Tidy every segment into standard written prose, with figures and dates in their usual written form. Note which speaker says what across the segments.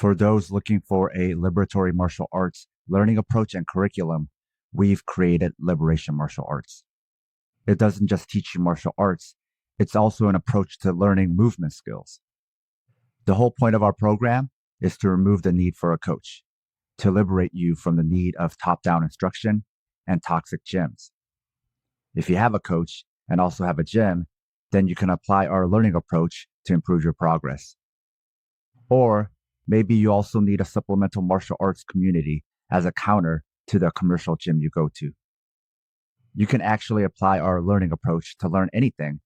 Speaker 1: For those looking for a liberatory martial arts learning approach and curriculum, we've created Liberation Martial Arts. It doesn't just teach you martial arts, it's also an approach to learning movement skills. The whole point of our program is to remove the need for a coach, to liberate you from the need of top-down instruction and toxic gyms. If you have a coach and also have a gym, then you can apply our learning approach to improve your progress. Or maybe you also need a supplemental martial arts community as a counter to the commercial gym you go to. You can actually apply our learning approach to learn anything,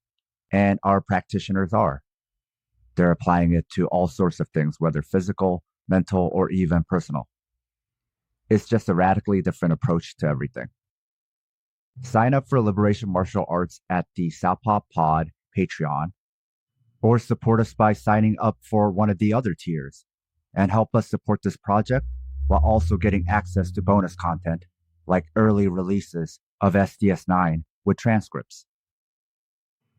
Speaker 1: and our practitioners are. They're applying it to all sorts of things, whether physical, mental, or even personal. It's just a radically different approach to everything. Sign up for Liberation Martial Arts at the Southpaw Pod Patreon, or support us by signing up for one of the other tiers and help us support this project while also getting access to bonus content like early releases of SDS9 with transcripts.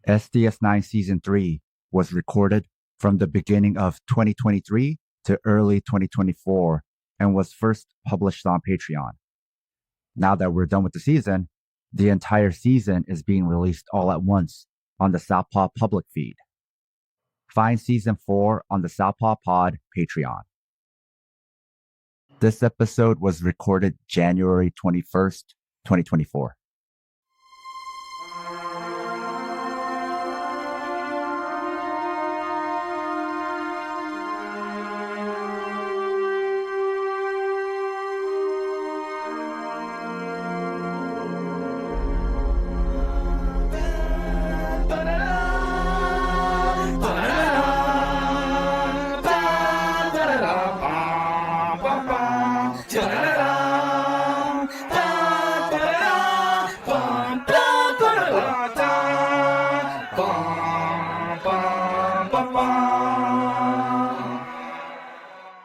Speaker 1: SDS9 Season 3 was recorded from the beginning of 2023 to early 2024 and was first published on Patreon. Now that we're done with the season, the entire season is being released all at once on the Southpaw public feed. Find Season 4 on the Southpaw Pod Patreon. This episode was recorded January 21st, 2024.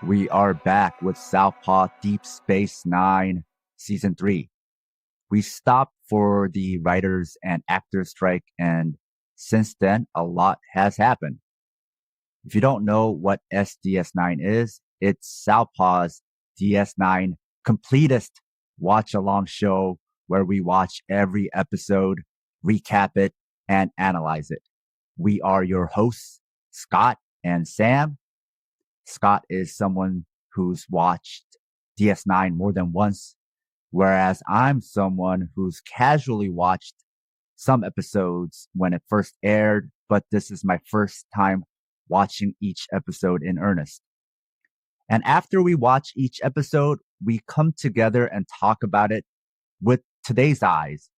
Speaker 1: We are back with Southpaw Deep Space 9 Season 3. We stopped for the writers and actors strike, and since then, a lot has happened. If you don't know what SDS9 is, it's Southpaw's DS9 completist watch-along show where we watch every episode, recap it, and analyze it. We are your hosts, Scott and Sam. Scott is someone who's watched DS9 more than once, whereas I'm someone who's casually watched some episodes when it first aired, but this is my first time watching each episode in earnest. And after we watch each episode, we come together and talk about it with today's eyes,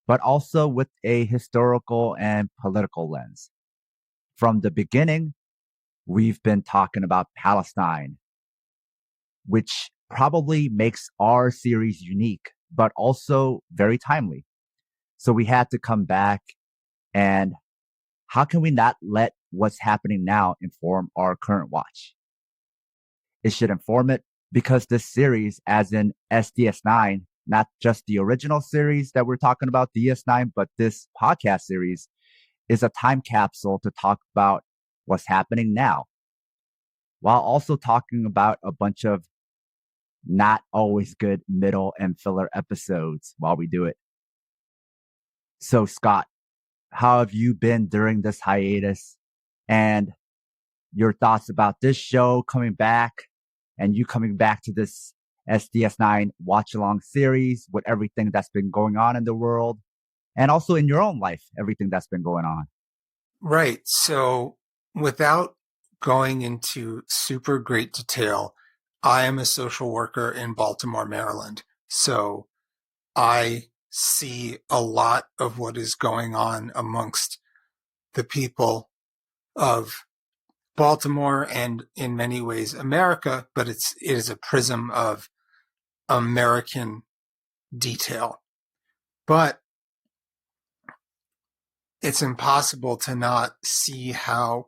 Speaker 1: but also with a historical and political lens. From the beginning, we've been talking about Palestine, which probably makes our series unique, but also very timely. So we had to come back, and how can we not let what's happening now inform our current watch? It should inform it because this series, as in SDS9, not just the original series that we're talking about, DS9, but this podcast series is a time capsule to talk about what's happening now, while also talking about a bunch of not always good middle and filler episodes while we do it. So, Scott, how have you been during this hiatus, and your thoughts about this show coming back and you coming back to this SDS9 watch-along series with everything that's been going on in the world and also in your own life, everything that's been going on?
Speaker 2: Right. So without going into super great detail, I am a social worker in Baltimore, Maryland. So I see a lot of what is going on amongst the people of Baltimore and in many ways America, but it is a prism of American detail. But it's impossible to not see how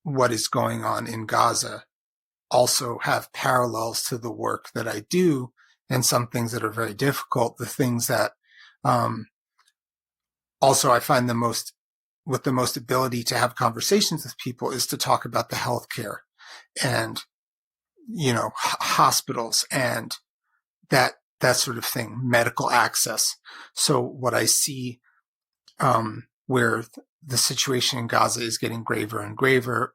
Speaker 2: what is going on in Gaza also have parallels to the work that I do, and some things that are very difficult, the things that also I find the most ability to have conversations with people is to talk about the healthcare and hospitals and that sort of thing, medical access. So what I see, where the situation in Gaza is getting graver and graver,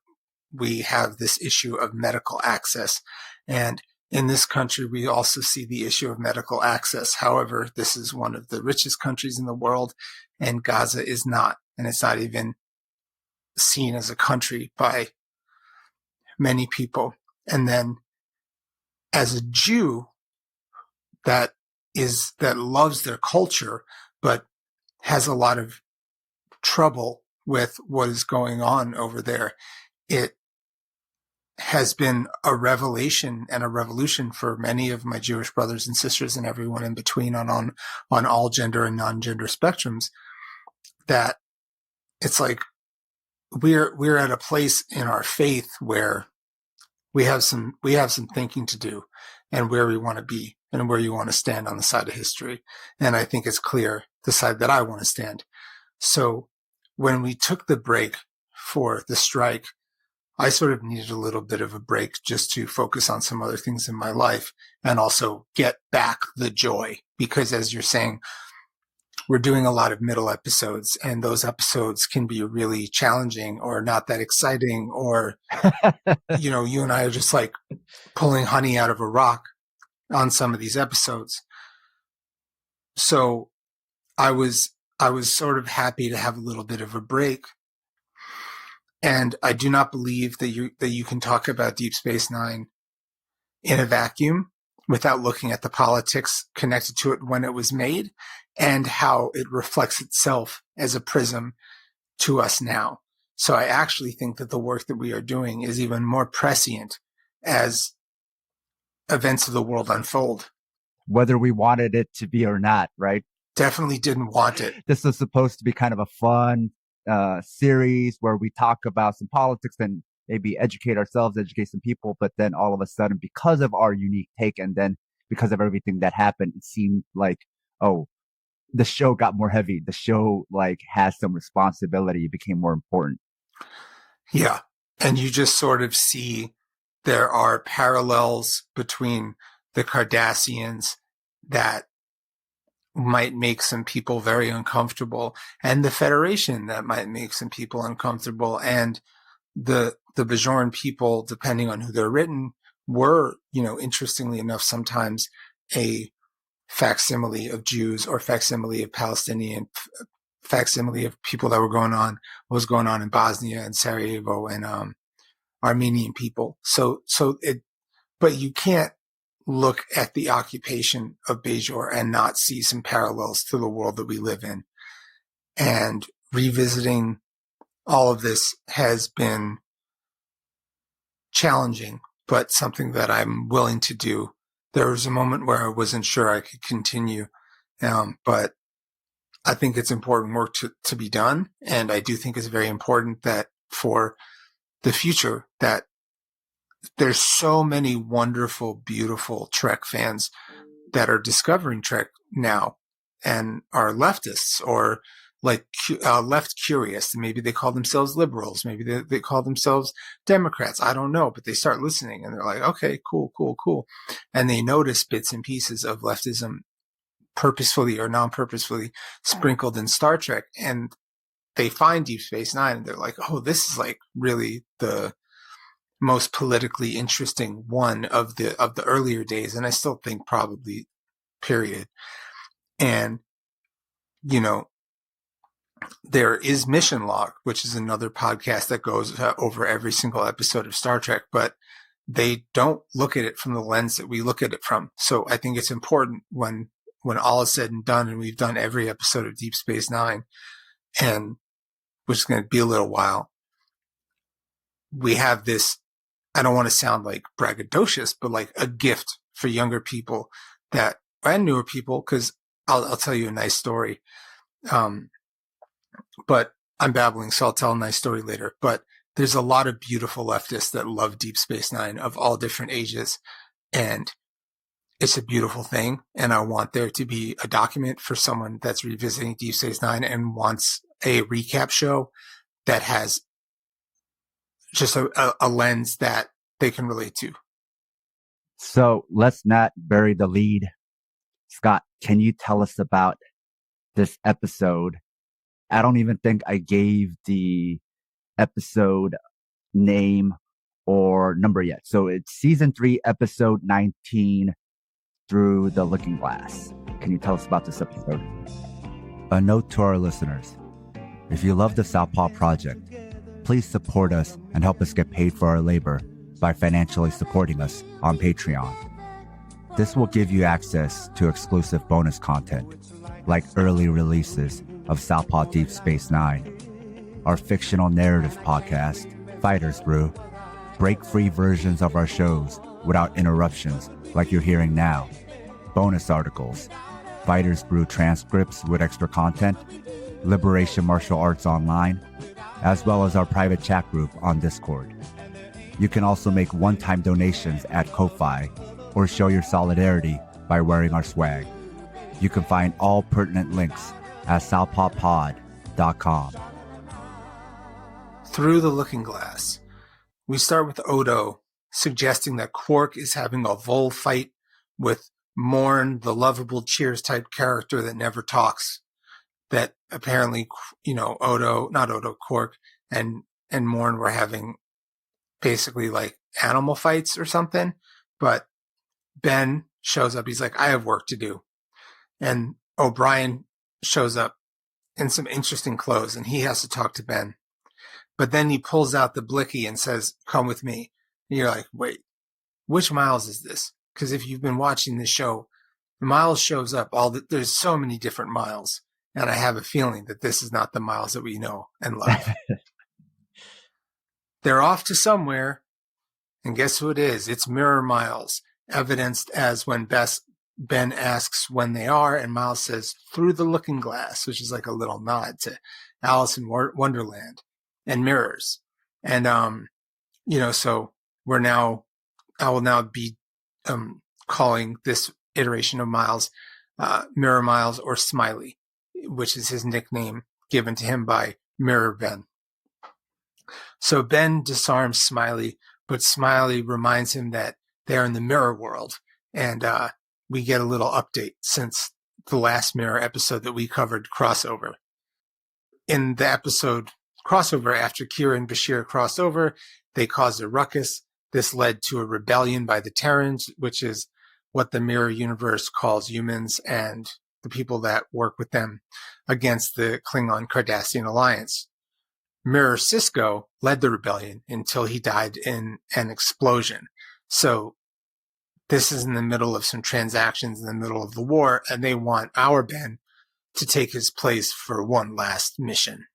Speaker 2: we have this issue of medical access. And in this country, we also see the issue of medical access. However, this is one of the richest countries in the world, and Gaza is not. And it's not even seen as a country by many people. And then as a Jew that loves their culture, but has a lot of trouble with what is going on over there, it has been a revelation and a revolution for many of my Jewish brothers and sisters and everyone in between on all gender and non-gender spectrums, that it's like we're at a place in our faith where we have some thinking to do, and where we want to be and where you want to stand on the side of history. And I think it's clear the side that I want to stand. So when we took the break for the strike, I sort of needed a little bit of a break just to focus on some other things in my life and also get back the joy. Because as you're saying, we're doing a lot of middle episodes, and those episodes can be really challenging or not that exciting, or, you and I are just like pulling honey out of a rock on some of these episodes. So I was sort of happy to have a little bit of a break. And I do not believe that you can talk about Deep Space Nine in a vacuum without looking at the politics connected to it when it was made and how it reflects itself as a prism to us now. So I actually think that the work that we are doing is even more prescient as events of the world unfold.
Speaker 1: Whether we wanted it to be or not, right?
Speaker 2: Definitely didn't want it.
Speaker 1: This was supposed to be kind of a fun series where we talk about some politics and maybe educate ourselves, educate some people. But then all of a sudden, because of our unique take, and then because of everything that happened, it seemed like, oh, the show got more heavy. The show like has some responsibility. It became more important.
Speaker 2: Yeah. And you just sort of see there are parallels between the Cardassians that might make some people very uncomfortable, and the Federation that might make some people uncomfortable, and the Bajoran people, depending on who they're written, were, interestingly enough, sometimes a facsimile of Jews or facsimile of Palestinian, facsimile of people that what was going on in Bosnia and Sarajevo and Armenian people. But you can't look at the occupation of Bajor and not see some parallels to the world that we live in. And revisiting all of this has been challenging, but something that I'm willing to do. There was a moment where I wasn't sure I could continue, but I think it's important work to be done. And I do think it's very important that for the future, that there's so many wonderful, beautiful Trek fans that are discovering Trek now and are leftists or like left curious. Maybe they call themselves liberals. Maybe they call themselves Democrats. I don't know, but they start listening and they're like, okay, cool. And they notice bits and pieces of leftism purposefully or non-purposefully sprinkled in Star Trek. And they find Deep Space Nine and they're like, oh, this is like really the most politically interesting one of the earlier days. And I still think probably period. And, there is Mission Log, which is another podcast that goes over every single episode of Star Trek, but they don't look at it from the lens that we look at it from. So I think it's important when all is said and done, and we've done every episode of Deep Space Nine, and which is going to be a little while, we have this, I don't want to sound like braggadocious, but like a gift for younger people and newer people, because I'll tell you a nice story. But I'm babbling, so I'll tell a nice story later. But there's a lot of beautiful leftists that love Deep Space Nine of all different ages. And it's a beautiful thing. And I want there to be a document for someone that's revisiting Deep Space Nine and wants a recap show that has just a lens that they can relate to.
Speaker 1: So let's not bury the lead. Scott, can you tell us about this episode? I don't even think I gave the episode name or number yet. So it's season 3, episode 19, Through the Looking Glass. Can you tell us about this episode? A note to our listeners. If you love the Southpaw Project, please support us and help us get paid for our labor by financially supporting us on Patreon. This will give you access to exclusive bonus content, like early releases of Southpaw Deep Space Nine, our fictional narrative podcast, Fighters Brew, break-free versions of our shows without interruptions like you're hearing now, bonus articles, Fighters Brew transcripts with extra content, Liberation Martial Arts Online, as well as our private chat group on Discord. You can also make one-time donations at Ko-Fi or show your solidarity by wearing our swag. You can find all pertinent links at southpawpod.com.
Speaker 2: Through the Looking Glass, we start with Odo suggesting that Quark is having a Vol fight with Morn, the lovable Cheers type character that never talks. That apparently, Quark and Morn were having basically like animal fights or something. But Ben shows up. He's like, I have work to do. And O'Brien shows up in some interesting clothes and he has to talk to Ben. But then he pulls out the blicky and says, come with me. And you're like, wait, which Miles is this? Because if you've been watching this show, Miles shows up. There's so many different Miles. And I have a feeling that this is not the Miles that we know and love. They're off to somewhere. And guess who it is? It's Mirror Miles, evidenced as when Ben asks when they are, and Miles says, through the looking glass, which is like a little nod to Alice in Wonderland and mirrors. And, so I will now be calling this iteration of Miles Mirror Miles or Smiley, which is his nickname given to him by Mirror Ben. So Ben disarms Smiley, but Smiley reminds him that they're in the mirror world. And we get a little update since the last Mirror episode that we covered, Crossover. In the episode Crossover, after Kira and Bashir crossed over, they caused a ruckus. This led to a rebellion by the Terrans, which is what the Mirror universe calls humans and the people that work with them, against the Klingon-Cardassian alliance. Mirror Cisco led the rebellion until he died in an explosion. So this is in the middle of some transactions in the middle of the war, and they want our Ben to take his place for one last mission.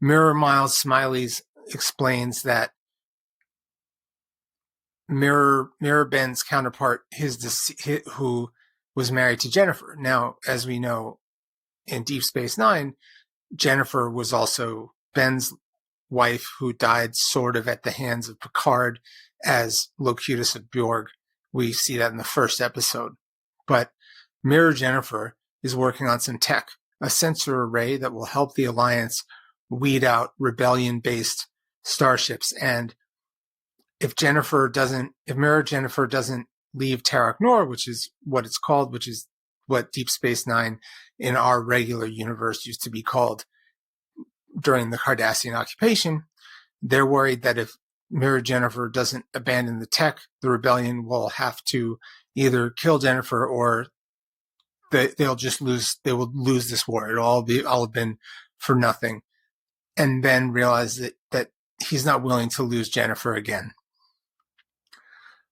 Speaker 2: Mirror Miles Smileys explains that Mirror Ben's counterpart, who was married to Jennifer. Now, as we know, in Deep Space Nine, Jennifer was also Ben's wife, who died sort of at the hands of Picard as Locutus of Bjorg. We see that in the first episode. But Mirror Jennifer is working on some tech, a sensor array that will help the Alliance weed out rebellion-based starships. And if Mirror Jennifer doesn't leave Terok Nor, which is what it's called, which is what Deep Space Nine in our regular universe used to be called during the Cardassian occupation, they're worried that if Mirror Jennifer doesn't abandon the tech, the rebellion will have to either kill Jennifer or they will lose this war. It'll all have been for nothing. And Ben realized that he's not willing to lose Jennifer again.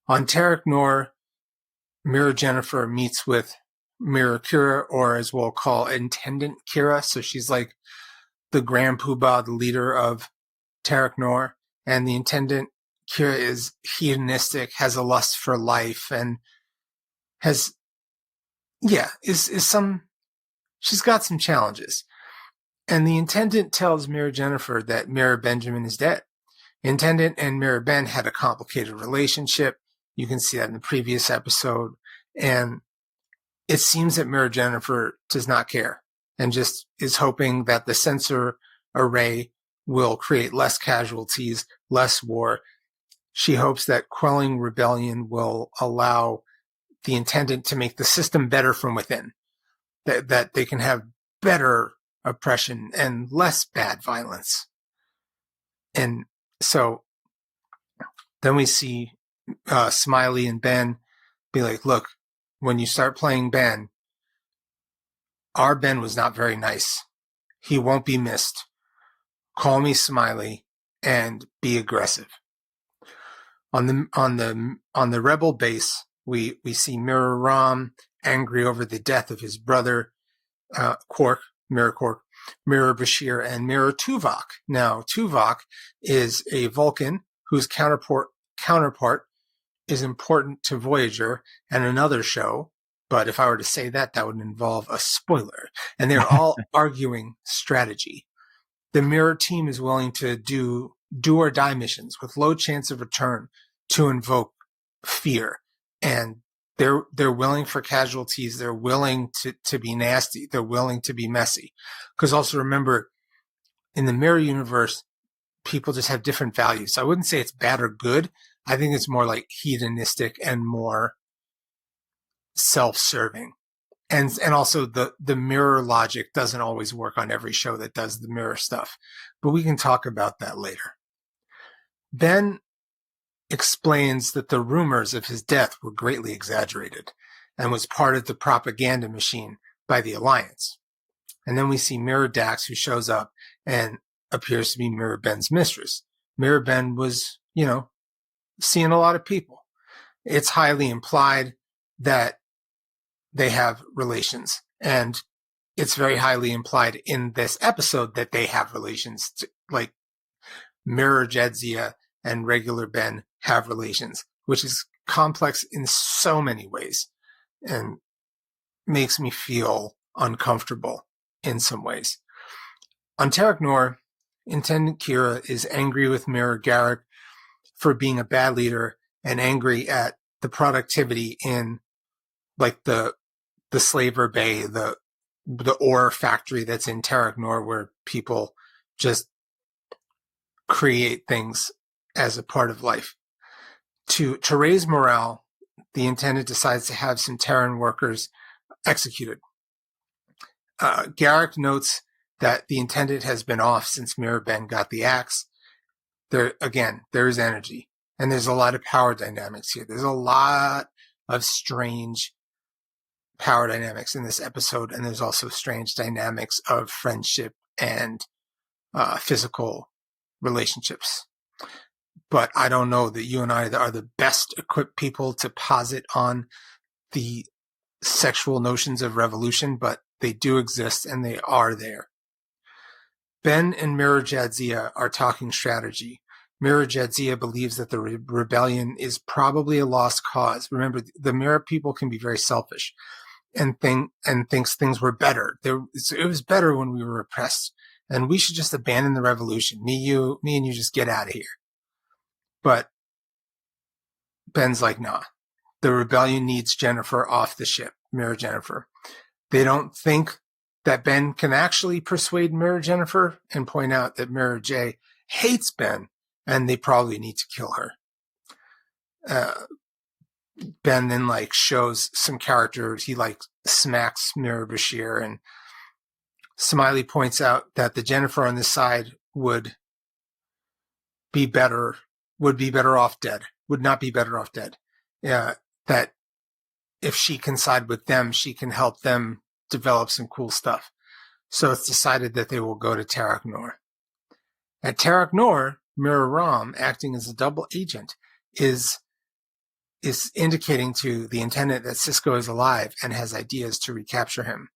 Speaker 2: On Terok Nor, Mirror Jennifer meets with Mirror Kira, or as we'll call Intendant Kira. So she's like the Grand Poobah, the leader of Terok Nor. And the Intendant Kira is hedonistic, has a lust for life, and she's got some challenges. And the Intendant tells Mirror Jennifer that Mirror Benjamin is dead. Intendant and Mirror Ben had a complicated relationship. You can see that in the previous episode. And it seems that Mirror Jennifer does not care and just is hoping that the sensor array will create less casualties, less war, She hopes that quelling rebellion will allow the intendant to make the system better from within, that they can have better oppression and less bad violence. And so then we see Smiley and Ben be like, look, when you start playing Ben, our Ben was not very nice. He won't be missed. Call me Smiley and be aggressive. On the rebel base, we see Mirror Ram angry over the death of his brother Quark, Mirror Bashir, and Mirror Tuvok. Now, Tuvok is a Vulcan whose counterpart is important to Voyager and another show. But if I were to say that, that would involve a spoiler. And they're all arguing strategy. The Mirror team is willing to do or die missions with low chance of return to invoke fear. And they're willing for casualties. They're willing to be nasty. They're willing to be messy. Because also remember, in the Mirror universe, people just have different values. So I wouldn't say it's bad or good. I think it's more like hedonistic and more self-serving. And also the mirror logic doesn't always work on every show that does the mirror stuff. But we can talk about that later. Ben explains that the rumors of his death were greatly exaggerated and was part of the propaganda machine by the Alliance. And then we see Mirror Dax, who shows up and appears to be Mirror Ben's mistress. Mirror Ben was, seeing a lot of people. It's highly implied that they have relations. And it's very highly implied in this episode that they have relations. Like Mirror Jadzia and regular Ben have relations, which is complex in so many ways and makes me feel uncomfortable in some ways. On Terok Nor, Intendant Kira is angry with Mirror Garrick for being a bad leader and angry at the productivity in like the Slaver Bay, the ore factory that's in Terok Nor, where people just create things as a part of life. To raise morale, the intendant decides to have some Terran workers executed. Garrick notes that the intendant has been off since Mirror Ben got the axe. There is energy, and there's a lot of power dynamics here. There's a lot of strange power dynamics in this episode, and there's also strange dynamics of friendship and physical relationships. But I don't know that you and I are the best equipped people to posit on the sexual notions of revolution, but they do exist and they are there. Ben and Mirror Jadzia are talking strategy. Mirror Jadzia believes that the rebellion is probably a lost cause. Remember, the Mirror people can be very selfish and thinks things were better. It was better when we were oppressed, and we should just abandon the revolution. Me and you just get out of here. But Ben's like, nah, the rebellion needs Jennifer off the ship, Mirror Jennifer. They don't think that Ben can actually persuade Mirror Jennifer and point out that Mirror J hates Ben and they probably need to kill her. Ben then shows some characters. He smacks Mirror Bashir, and Smiley points out that the Jennifer on this side would not be better off dead. That if she can side with them, she can help them develop some cool stuff. So it's decided that they will go to Terok Nor. At Terok Nor, Mirror Ram, acting as a double agent, is indicating to the intendant that Sisko is alive and has ideas to recapture him.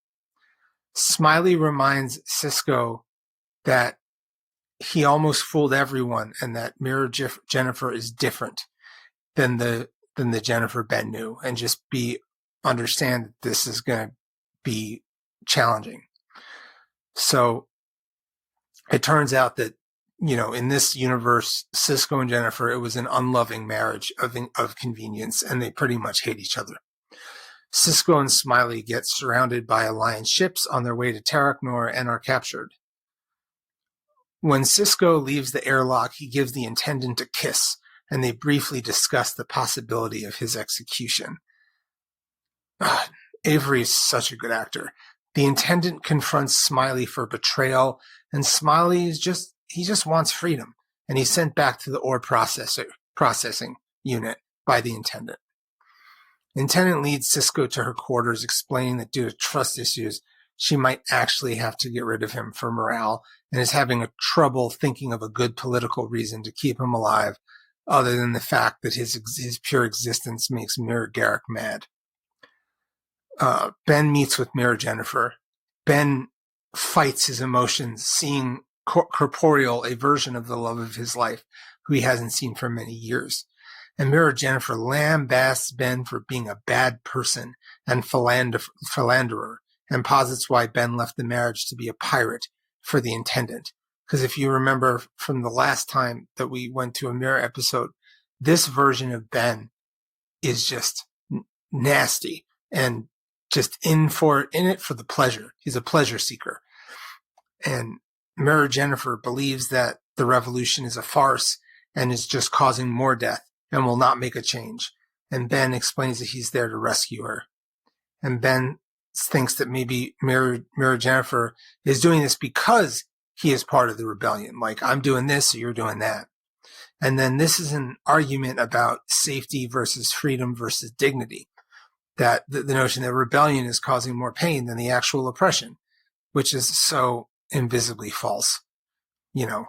Speaker 2: Smiley reminds Sisko that he almost fooled everyone and that Mirror Jennifer is different than the Jennifer Ben knew, and just understand that this is going to be challenging. So it turns out that, in this universe, Sisko and Jennifer, it was an unloving marriage of convenience, and they pretty much hate each other. Sisko and Smiley get surrounded by Alliance ships on their way to Terok Nor and are captured. When Sisko leaves the airlock, he gives the intendant a kiss and they briefly discuss the possibility of his execution. Avery is such a good actor. The Intendant confronts Smiley for betrayal, and Smiley he just wants freedom, and he's sent back to the ore processing unit by the Intendant. The Intendant leads Cisco to her quarters, explaining that due to trust issues, she might actually have to get rid of him for morale, and is having trouble thinking of a good political reason to keep him alive, other than the fact that his pure existence makes Mira Garrick mad. Ben meets with Mira Jennifer. Ben fights his emotions, seeing corporeal a version of the love of his life, who he hasn't seen for many years. And Mira Jennifer lambasts Ben for being a bad person and philanderer, and posits why Ben left the marriage to be a pirate for the Intendant. Because if you remember from the last time that we went to a Mira episode, this version of Ben is just nasty and just in it for the pleasure. He's a pleasure seeker. And Mira Jennifer believes that the revolution is a farce and is just causing more death and will not make a change. And Ben explains that he's there to rescue her. And Ben thinks that maybe Mira Jennifer is doing this because he is part of the rebellion. Like, I'm doing this, so you're doing that. And then this is an argument about safety versus freedom versus dignity. That the notion that rebellion is causing more pain than the actual oppression, which is so invisibly false. You know,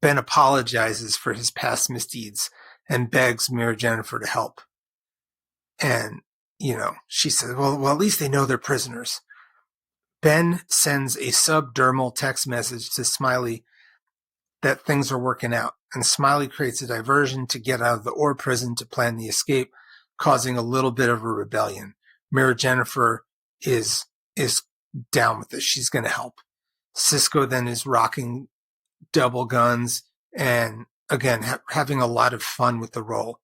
Speaker 2: Ben apologizes for his past misdeeds and begs Mira Jennifer to help. And, you know, she says, well, at least they know they're prisoners. Ben sends a subdermal text message to Smiley that things are working out. And Smiley creates a diversion to get out of the ore prison to plan the escape, causing a little bit of a rebellion. Mira Jennifer is down with this. She's going to help. Cisco then is rocking double guns and, again, having a lot of fun with the role.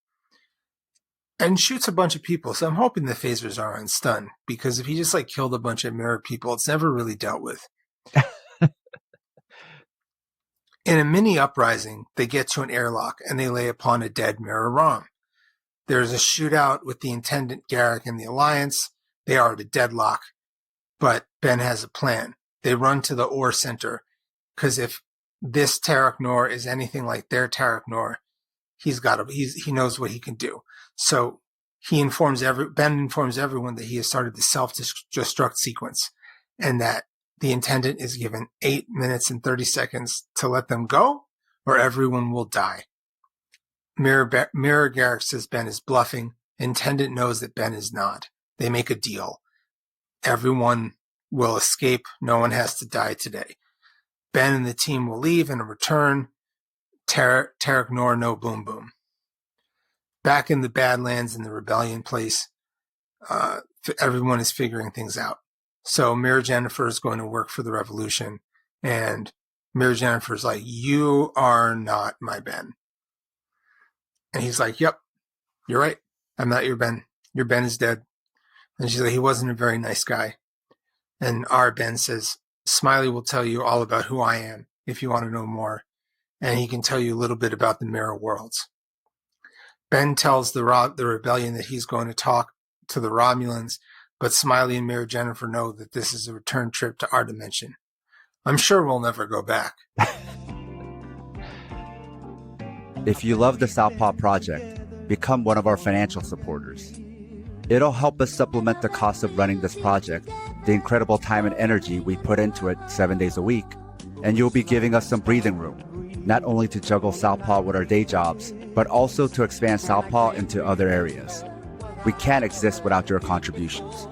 Speaker 2: And shoots a bunch of people. So I'm hoping the phasers are on stun, because if he just killed a bunch of Mira people, it's never really dealt with. In a mini uprising, they get to an airlock and they lay upon a dead Mira Rom. There's a shootout with the Intendant Garrick and the Alliance. They are at a deadlock, but Ben has a plan. They run to the ore center, because if this Tarek Noor is anything like their Tarek Noor, he knows what he can do. So Ben informs everyone that he has started the self-destruct sequence, and that the Intendant is given 8 minutes and 30 seconds to let them go, or everyone will die. Mira Garrick says Ben is bluffing. Intendant knows that Ben is not. They make a deal. Everyone will escape. No one has to die today. Ben and the team will leave and return. Tarek Noor, no boom boom. Back in the Badlands in the rebellion place, everyone is figuring things out. So Mira Jennifer is going to work for the revolution, and Mira Jennifer's like, you are not my Ben. And he's like, yep, you're right. I'm not your Ben. Your Ben is dead. And she's like, he wasn't a very nice guy. And our Ben says, Smiley will tell you all about who I am if you want to know more. And he can tell you a little bit about the Mirror Worlds. Ben tells the rebellion that he's going to talk to the Romulans, but Smiley and Mira Jennifer know that this is a return trip to our dimension. I'm sure we'll never go back.
Speaker 1: If you love the Southpaw Project, become one of our financial supporters. It'll help us supplement the cost of running this project, the incredible time and energy we put into it 7 days a week, and you'll be giving us some breathing room, not only to juggle Southpaw with our day jobs, but also to expand Southpaw into other areas. We can't exist without your contributions.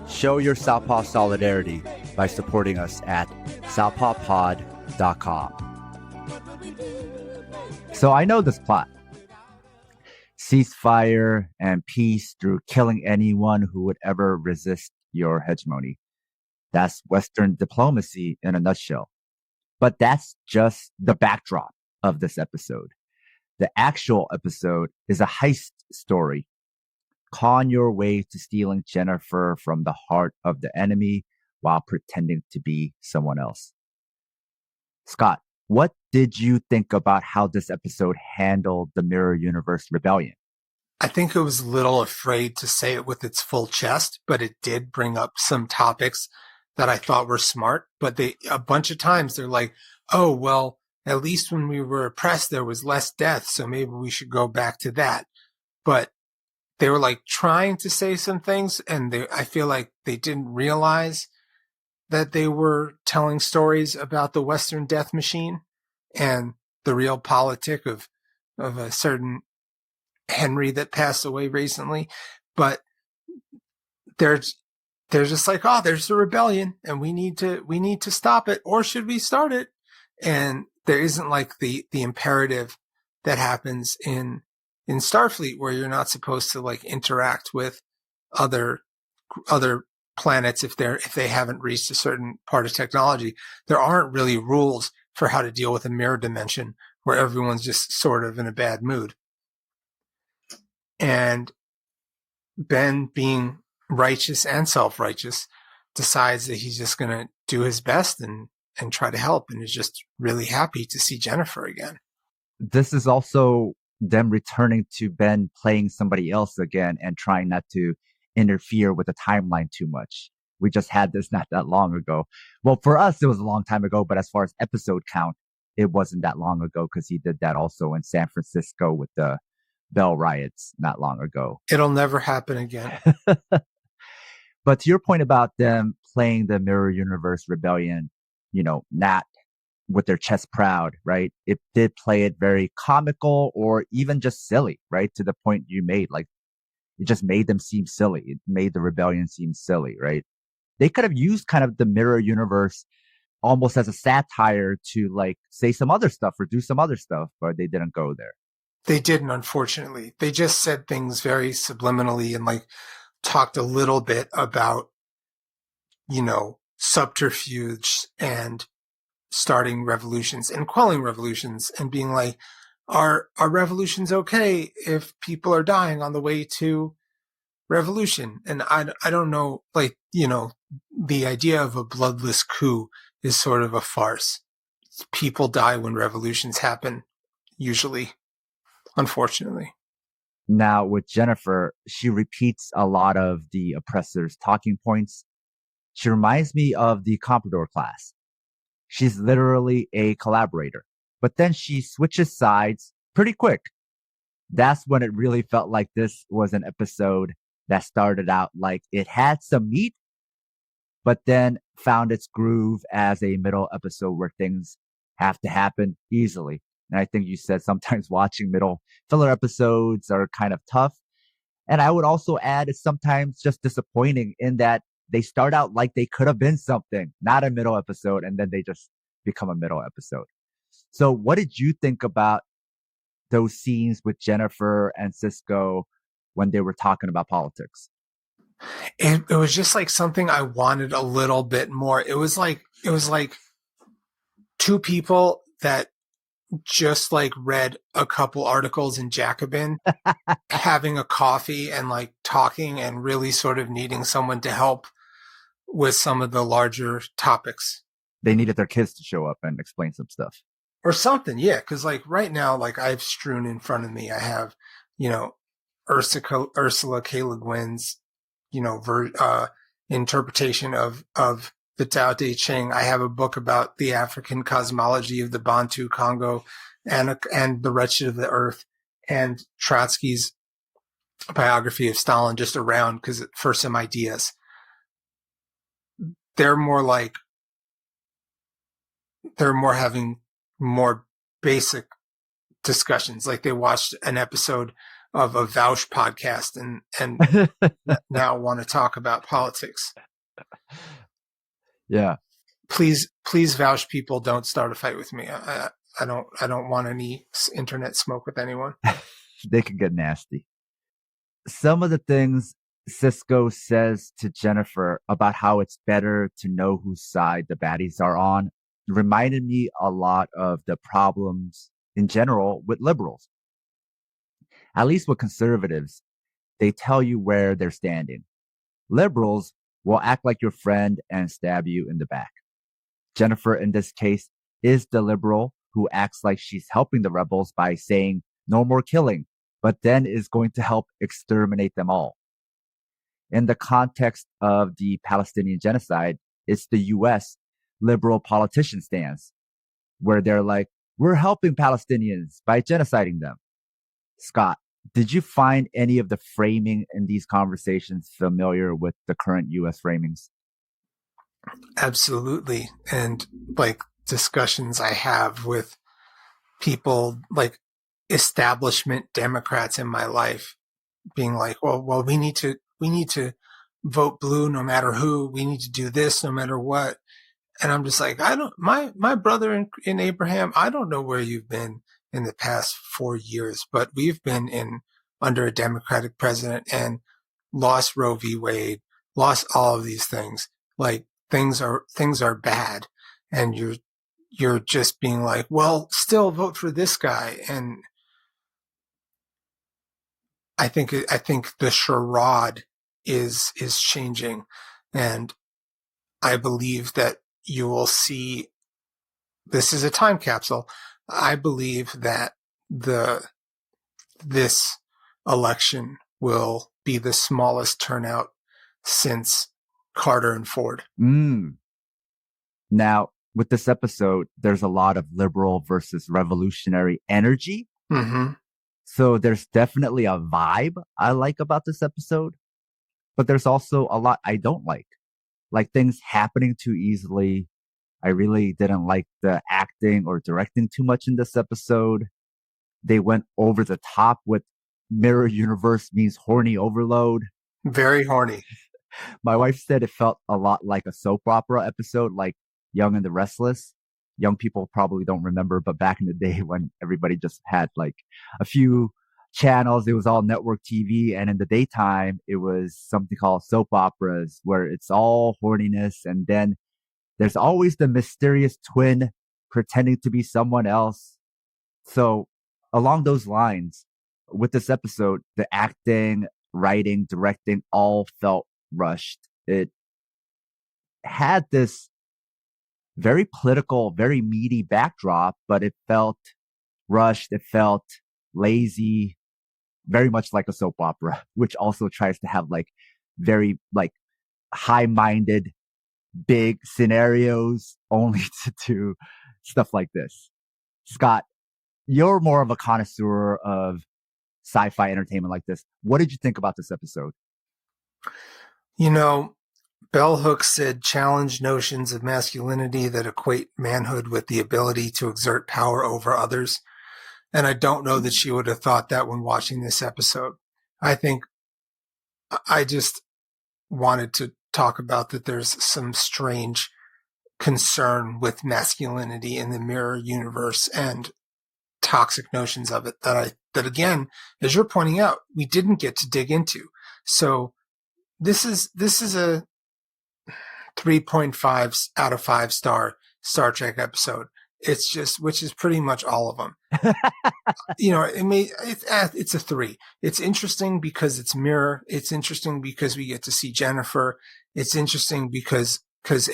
Speaker 1: Show your Southpaw solidarity by supporting us at southpawpod.com. So I know this plot. Ceasefire and peace through killing anyone who would ever resist your hegemony. That's Western diplomacy in a nutshell. But that's just the backdrop of this episode. The actual episode is a heist story. Con your way to stealing Jennifer from the heart of the enemy while pretending to be someone else. Scott, What did you think about how this episode handled the Mirror Universe rebellion?
Speaker 2: I think it was a little afraid to say it with its full chest, but it did bring up some topics that I thought were smart. But a bunch of times they're like, oh, well, at least when we were oppressed, there was less death. So maybe we should go back to that. But they were like trying to say some things, and I feel like they didn't realize that they were telling stories about the Western death machine and the real politic of a certain Henry that passed away recently. But they're just like, oh, there's the rebellion and we need to stop it, or should we start it? And there isn't like the imperative that happens in Starfleet, where you're not supposed to like interact with other planets if they haven't reached a certain part of technology. There aren't really rules for how to deal with a mirror dimension where everyone's just sort of in a bad mood. And Ben, being righteous and self-righteous, decides that he's just going to do his best and try to help, and is just really happy to see Jennifer again.
Speaker 1: This is also them returning to Ben playing somebody else again and trying not to interfere with the timeline too much. We just had this not that long ago. Well, for us, it was a long time ago, but as far as episode count, it wasn't that long ago because he did that also in San Francisco with the Bell riots not long ago.
Speaker 2: It'll never happen again.
Speaker 1: But to your point about them playing the Mirror Universe Rebellion, not with their chest proud, right? It did play it very comical or even just silly, right? To the point you made, like it just made them seem silly. It made the rebellion seem silly, right? They could have used kind of the Mirror Universe almost as a satire to like say some other stuff or do some other stuff, but they didn't go there.
Speaker 2: They didn't, unfortunately. They just said things very subliminally and like talked a little bit about, subterfuge and starting revolutions and quelling revolutions and being like, are revolutions okay if people are dying on the way to revolution? And I don't know, like, the idea of a bloodless coup is sort of a farce. People die when revolutions happen, usually, unfortunately.
Speaker 1: Now with Jennifer, she repeats a lot of the oppressors' talking points. She reminds me of the Comprador class. She's literally a collaborator, but then she switches sides pretty quick. That's when it really felt like this was an episode that started out like it had some meat, but then found its groove as a middle episode where things have to happen easily. And I think you said sometimes watching middle filler episodes are kind of tough. And I would also add it's sometimes just disappointing in that they start out like they could have been something, not a middle episode, and then they just become a middle episode. So what did you think about those scenes with Jennifer and Cisco when they were talking about politics?
Speaker 2: It was just like something I wanted a little bit more. It was like two people that just like read a couple articles in Jacobin, having a coffee and like talking and really sort of needing someone to help with some of the larger topics.
Speaker 1: They needed their kids to show up and explain some stuff.
Speaker 2: Or something, yeah. Because like right now, like I've strewn in front of me, I have, Ursula K. Le Guin's, interpretation of the Tao Te Ching. I have a book about the African cosmology of the Bantu Congo and the wretched of the earth, and Trotsky's biography of Stalin just around for some ideas. They're more having more basic discussions. Like they watched an episode of a Vouch podcast and now want to talk about politics.
Speaker 1: Yeah.
Speaker 2: Please, Vouch people, don't start a fight with me. I don't want any internet smoke with anyone.
Speaker 1: They can get nasty. Some of the things Cisco says to Jennifer about how it's better to know whose side the baddies are on reminded me a lot of the problems in general with liberals. At least with conservatives, they tell you where they're standing. Liberals will act like your friend and stab you in the back. Jennifer, in this case, is the liberal who acts like she's helping the rebels by saying no more killing, but then is going to help exterminate them all. In the context of the Palestinian genocide, it's the US liberal politician stance, where they're like, we're helping Palestinians by genociding them. Scott, did you find any of the framing in these conversations familiar with the current US framings?
Speaker 2: Absolutely. And like discussions I have with people like establishment Democrats in my life being like, well, we need to vote blue no matter who. We need to do this no matter what. And I'm just like, my brother in Abraham, I don't know where you've been in the past 4 years, but we've been under a Democratic president and lost Roe v. Wade, lost all of these things. Like things are bad. And you're just being like, well, still vote for this guy. And I think the charade is changing. And I believe that you will see, this is a time capsule. I believe that this election will be the smallest turnout since Carter and Ford.
Speaker 1: Now, with this episode, there's a lot of liberal versus revolutionary energy.
Speaker 2: Mm-hmm.
Speaker 1: So there's definitely a vibe I like about this episode, but there's also a lot I don't like things happening too easily. I really didn't like the acting or directing too much in this episode. They went over the top with mirror universe means horny overload.
Speaker 2: Very horny.
Speaker 1: My wife said it felt a lot like a soap opera episode, like Young and the Restless. Young people probably don't remember, but back in the day when everybody just had like a few channels, it was all network TV. And in the daytime, it was something called soap operas where it's all horniness. And then there's always the mysterious twin pretending to be someone else. So along those lines, with this episode, the acting, writing, directing all felt rushed. It had this very political, very meaty backdrop, but it felt rushed. It felt lazy, very much like a soap opera, which also tries to have like very like high-minded, big scenarios only to do stuff like this. Scott, you're more of a connoisseur of sci-fi entertainment like this. What did you think about this episode?
Speaker 2: You know, Bell Hooks said, challenge notions of masculinity that equate manhood with the ability to exert power over others. And I don't know that she would have thought that when watching this episode. I think I just wanted to talk about that there's some strange concern with masculinity in the mirror universe and toxic notions of it that again, as you're pointing out, we didn't get to dig into. So this is a 3.5 out of 5 star Star Trek episode. It's just, which is pretty much all of them. It's a 3. It's interesting because it's mirror. It's interesting because we get to see Jennifer. It's interesting because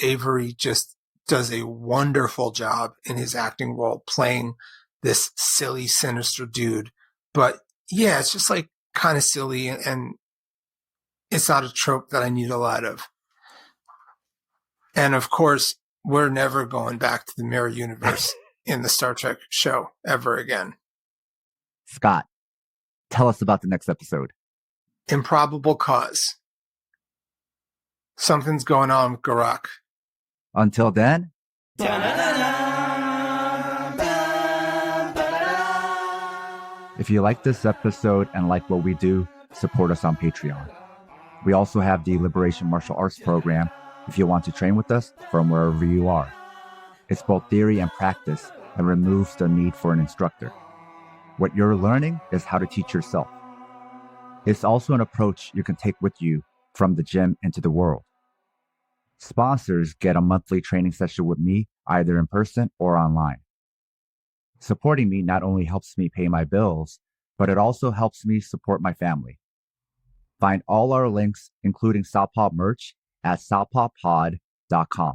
Speaker 2: Avery just does a wonderful job in his acting role playing this silly, sinister dude. But yeah, it's just like kind of silly and it's not a trope that I need a lot of. And of course, we're never going back to the mirror universe in the Star Trek show ever again.
Speaker 1: Scott, tell us about the next episode.
Speaker 2: Improbable cause. Something's going on with Garak.
Speaker 1: Until then. If you like this episode and like what we do, support us on Patreon. We also have the Liberation Martial Arts program if you want to train with us from wherever you are. It's both theory and practice and removes the need for an instructor. What you're learning is how to teach yourself. It's also an approach you can take with you from the gym into the world. Sponsors get a monthly training session with me, either in person or online. Supporting me not only helps me pay my bills, but it also helps me support my family. Find all our links, including Southpaw merch, at southpawpod.com.